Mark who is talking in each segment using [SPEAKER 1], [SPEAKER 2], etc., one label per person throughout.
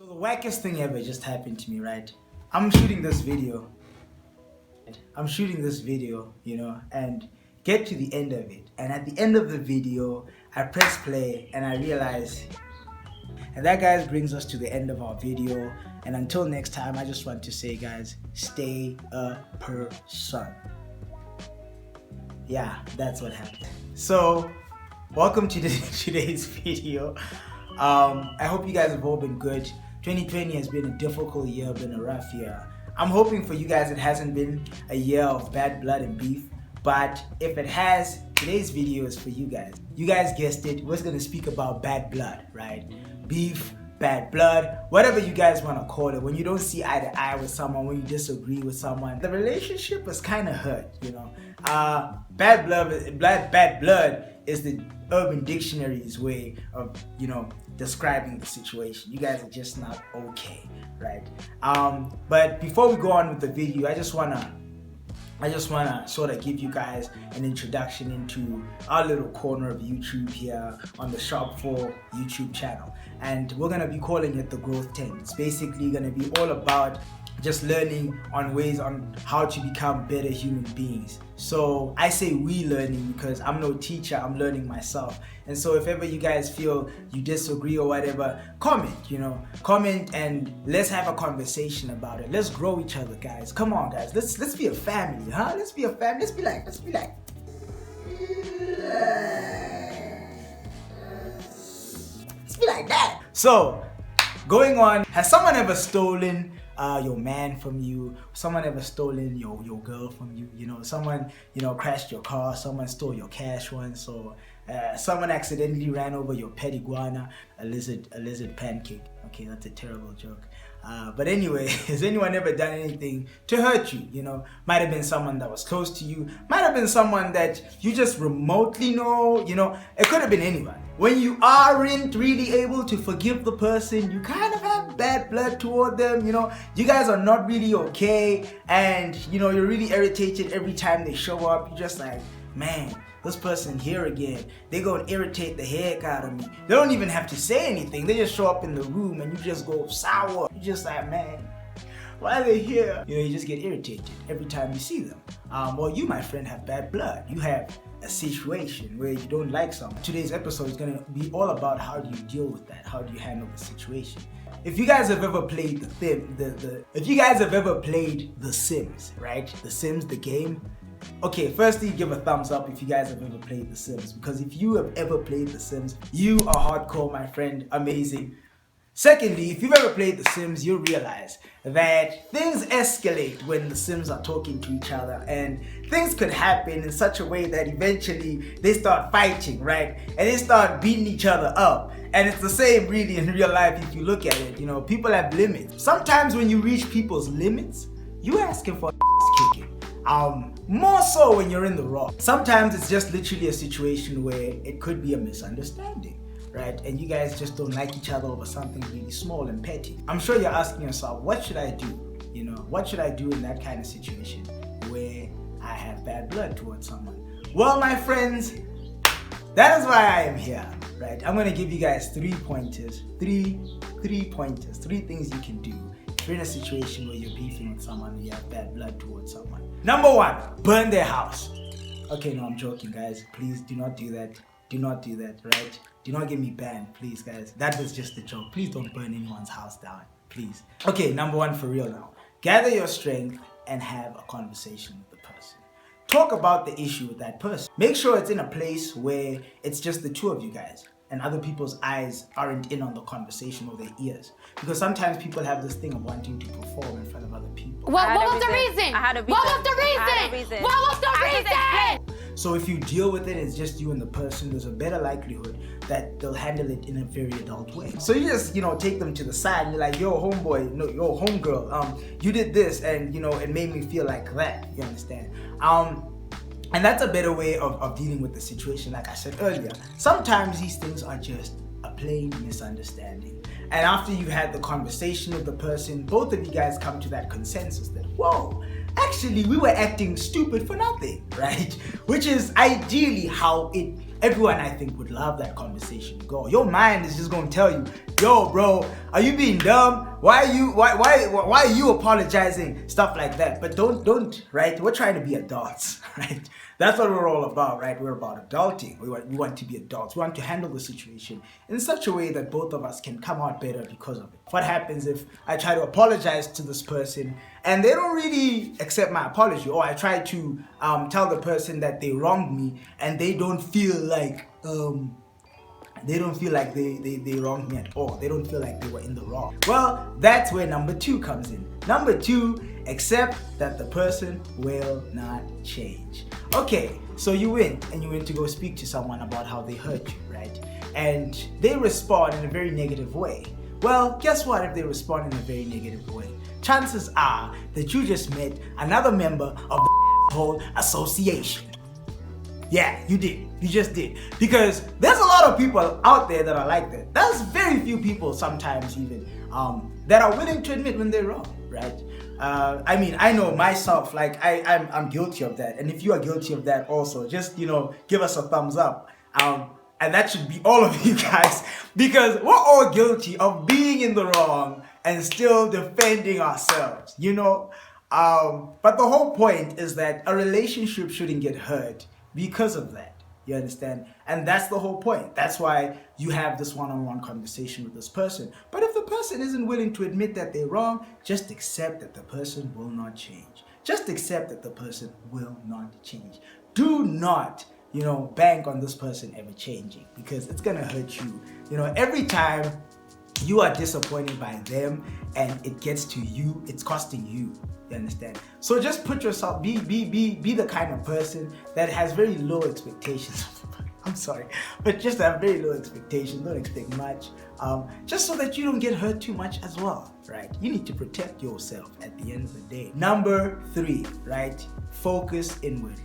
[SPEAKER 1] So the wackest thing ever just happened to me, right? I'm shooting this video, and get to the end of it. And at the end of the video, I press play and I realize, and that, guys, brings us to the end of our video. And until next time, I just want to say, guys, stay a person. Yeah, that's what happened. So, welcome to today's video. I hope you guys have all been good. 2020 has been a difficult year, been a rough year. I'm hoping for you guys it hasn't been a year of bad blood and beef, but if it has, today's video is for you guys. You guys guessed it, we're gonna speak about bad blood, right? Beef, bad blood, whatever you guys wanna call it. When you don't see eye to eye with someone, when you disagree with someone, the relationship is kind of hurt, you know? Bad blood is the Urban Dictionary's way of, describing the situation. You guys are just not okay, right? But before we go on with the video, I just wanna sort of give you guys an introduction into our little corner of YouTube here on the Shop 4 YouTube channel. And we're gonna be calling it the GrowthTent. It's basically gonna be all about just learning on ways on how to become better human beings. So I say we learning because I'm no teacher, I'm learning myself. And so if ever you guys feel you disagree or whatever, comment and let's have a conversation about it. Let's grow each other, guys. Come on, guys. Let's be a family, huh? Let's be a family. Let's be like. Let's be like that. So, going on, has someone ever stolen your man from you? Someone ever stolen your girl from you? Someone crashed your car, someone stole your cash once, or someone accidentally ran over your pet iguana, a lizard pancake. Okay, that's a terrible joke. But anyway, has anyone ever done anything to hurt you? Might have been someone that was close to you, might have been someone that you just remotely know, it could have been anyone. When you aren't really able to forgive the person, you kind of have bad blood toward them, you guys are not really okay, and you're really irritated every time they show up. You're just like, man, this person here again, they gonna irritate the heck out of me. They don't even have to say anything, they just show up in the room and you just go sour. You're just like, man, why are they here? You just get irritated every time you see them. Well, you, my friend, have bad blood. You have a situation where you don't like someone. Today's episode is gonna be all about how do you deal with that? How do you handle the situation? If you guys have ever played The Sims, right? The Sims, the game. Okay, firstly, give a thumbs up if you guys have ever played The Sims, because if you have ever played The Sims, you are hardcore, my friend, amazing. Secondly, if you've ever played The Sims, you'll realize that things escalate when the Sims are talking to each other, and things could happen in such a way that eventually they start fighting, right? And they start beating each other up. And it's the same really in real life if you look at it. People have limits. Sometimes when you reach people's limits, you asking for kicking. More so when you're in the wrong. Sometimes it's just literally a situation where it could be a misunderstanding, right? And you guys just don't like each other over something really small and petty. I'm sure you're asking yourself, what should I do? What should I do in that kind of situation where I have bad blood towards someone? Well, my friends, that is why I am here, right? I'm gonna give you guys three pointers, three things you can do if you're in a situation where you're beefing with someone and you have bad blood towards someone. Number one, burn their house. Okay, no, I'm joking, guys. Please do not do that. Do not do that, right? Do not get me banned, please, guys. That was just a joke. Please don't burn anyone's house down, please. Okay, number one, for real now. Gather your strength and have a conversation with the person. Talk about the issue with that person. Make sure it's in a place where it's just the two of you guys and other people's eyes aren't in on the conversation or their ears. Because sometimes people have this thing of wanting to perform in front of other people.
[SPEAKER 2] What was the reason? What was the reason?
[SPEAKER 1] So if you deal with it, it's just you and the person, there's a better likelihood that they'll handle it in a very adult way. So you just, take them to the side and you're like, yo, homeboy, no, yo, homegirl, you did this and, it made me feel like that, you understand? And that's a better way of dealing with the situation, like I said earlier. Sometimes these things are just a plain misunderstanding. And after you had the conversation with the person, both of you guys come to that consensus that, whoa, actually we were acting stupid for nothing, right? Which is ideally how everyone, I think, would love that conversation to go. Your mind is just going to tell you, yo, bro, are you being dumb? Why are you apologizing? Stuff like that. But don't, right? We're trying to be adults, right? That's what we're all about, right? We're about adulting. We want to be adults. We want to handle the situation in such a way that both of us can come out better because of it. What happens if I try to apologize to this person and they don't really accept my apology, or I try to tell the person that they wronged me and they don't feel like they wronged me at all. They don't feel like they were in the wrong. Well, that's where number 2 comes in. Number 2, accept that the person will not change. Okay, so you went to go speak to someone about how they hurt you, right? And they respond in a very negative way. Well, guess what? If they respond in a very negative way, chances are that you just met another member of the whole association. Yeah, you did. You just did. Because there's a lot of people out there that are like that. There's very few people sometimes even that are willing to admit when they're wrong, right? I mean, I know myself, like I'm guilty of that. And if you are guilty of that also, just, give us a thumbs up. And that should be all of you guys, because we're all guilty of being in the wrong and still defending ourselves, But the whole point is that a relationship shouldn't get hurt because of that. You understand? And that's the whole point. That's why you have this one-on-one conversation with this person. But if the person isn't willing to admit that they're wrong, just accept that the person will not change. Just accept that the person will not change. Do not, bank on this person ever changing, because it's gonna hurt you. Every time you are disappointed by them and it gets to you, it's costing you. You understand? So just put yourself, be the kind of person that has very low expectations. I'm sorry, but just have very low expectations. Don't expect much, just so that you don't get hurt too much as well, right? You need to protect yourself at the end of the day. Number 3, right? Focus inwardly.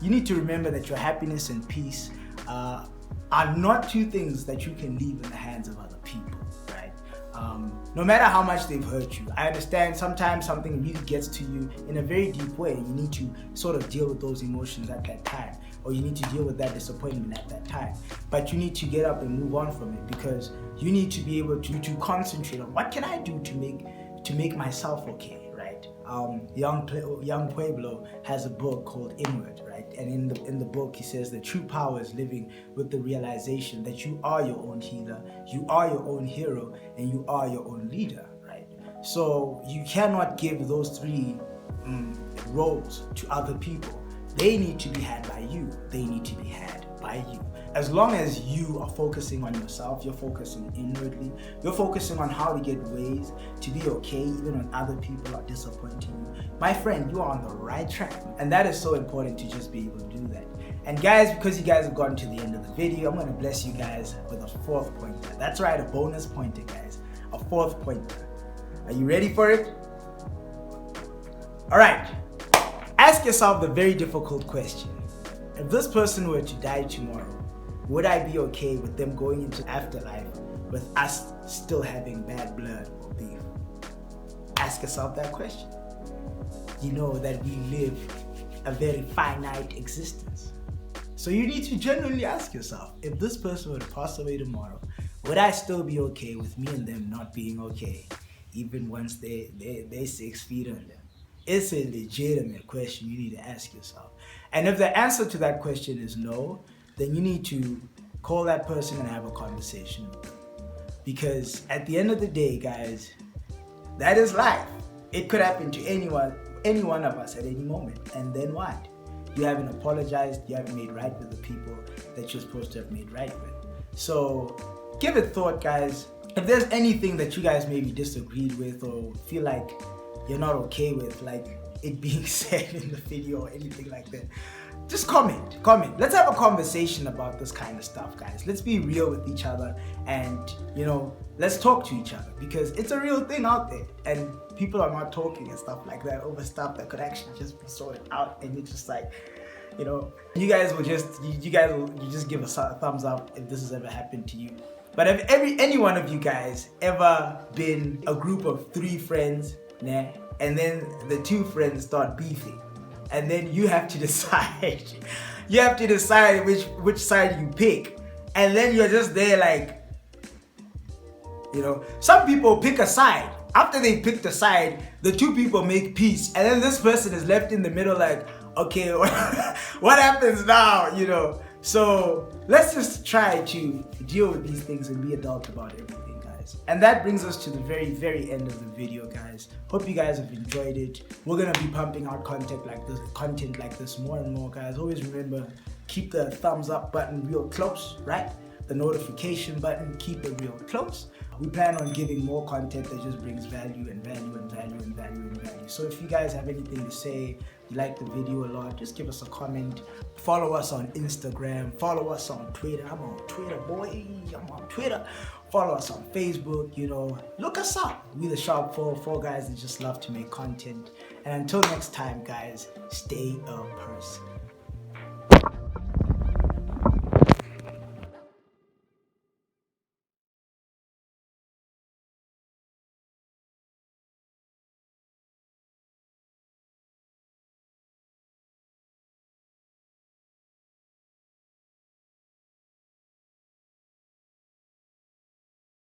[SPEAKER 1] You need to remember that your happiness and peace are not 2 things that you can leave in the hands of other people, right? No matter how much they've hurt you. I understand sometimes something really gets to you in a very deep way. You need to sort of deal with those emotions at that time, or you need to deal with that disappointment at that time. But you need to get up and move on from it, because you need to be able to concentrate on what can I do to make myself okay, right? Young Pueblo has a book called Inward, right? And in the book, he says the true power is living with the realization that you are your own healer, you are your own hero, and you are your own leader, right? So you cannot give those 3 roles to other people. They need to be had by you. They need to be had by you. As long as you are focusing on yourself, you're focusing inwardly, you're focusing on how to get ways to be okay even when other people are disappointing you, my friend, you are on the right track. And that is so important, to just be able to do that. And guys, because you guys have gotten to the end of the video, I'm going to bless you guys with a 4th pointer. That's right, a bonus pointer, guys. A 4th pointer. Are you ready for it? All right. Ask yourself the very difficult question. If this person were to die tomorrow, would I be okay with them going into afterlife with us still having bad blood or beef? Ask yourself that question. You know that we live a very finite existence. So you need to genuinely ask yourself, if this person were to pass away tomorrow, would I still be okay with me and them not being okay, even once they're 6 feet under? It's a legitimate question you need to ask yourself. And if the answer to that question is no, then you need to call that person and have a conversation with them. Because at the end of the day, guys, that is life. It could happen to any one of us at any moment. And then what? You haven't apologized, you haven't made right with the people that you're supposed to have made right with. So give it thought, guys. If there's anything that you guys maybe disagreed with or feel like you're not okay with, like it being said in the video or anything like that, just comment. Let's have a conversation about this kind of stuff, guys. Let's be real with each other and, let's talk to each other, because it's a real thing out there and people are not talking and stuff like that over stuff that could actually just be sorted out. And it's just like, you guys will just give us a thumbs up if this has ever happened to you. But have any one of you guys ever been a group of 3 friends, and then the 2 friends start beefing? And then you have to decide. You have to decide which side you pick. And then you're just there like, You know, some people pick a side. After they picked a side, the two people make peace, and then this person is left in the middle like, okay, what happens now, you know? So let's just try to deal with these things and be adult about everything, guys. And that brings us to the very, very end of the video, guys. Hope you guys have enjoyed it. We're gonna be pumping out content like this more and more, guys. Always remember, keep the thumbs up button real close, right? The notification button, keep it real close. We plan on giving more content that just brings value and value and value and value and value. So if you guys have anything to say, you like the video a lot, just give us a comment. Follow us on Instagram, follow us on Twitter. I'm on Twitter, boy, I'm on Twitter. Follow us on Facebook, you know, look us up. We the Sharp four guys that just love to make content. And until next time, guys, stay a person.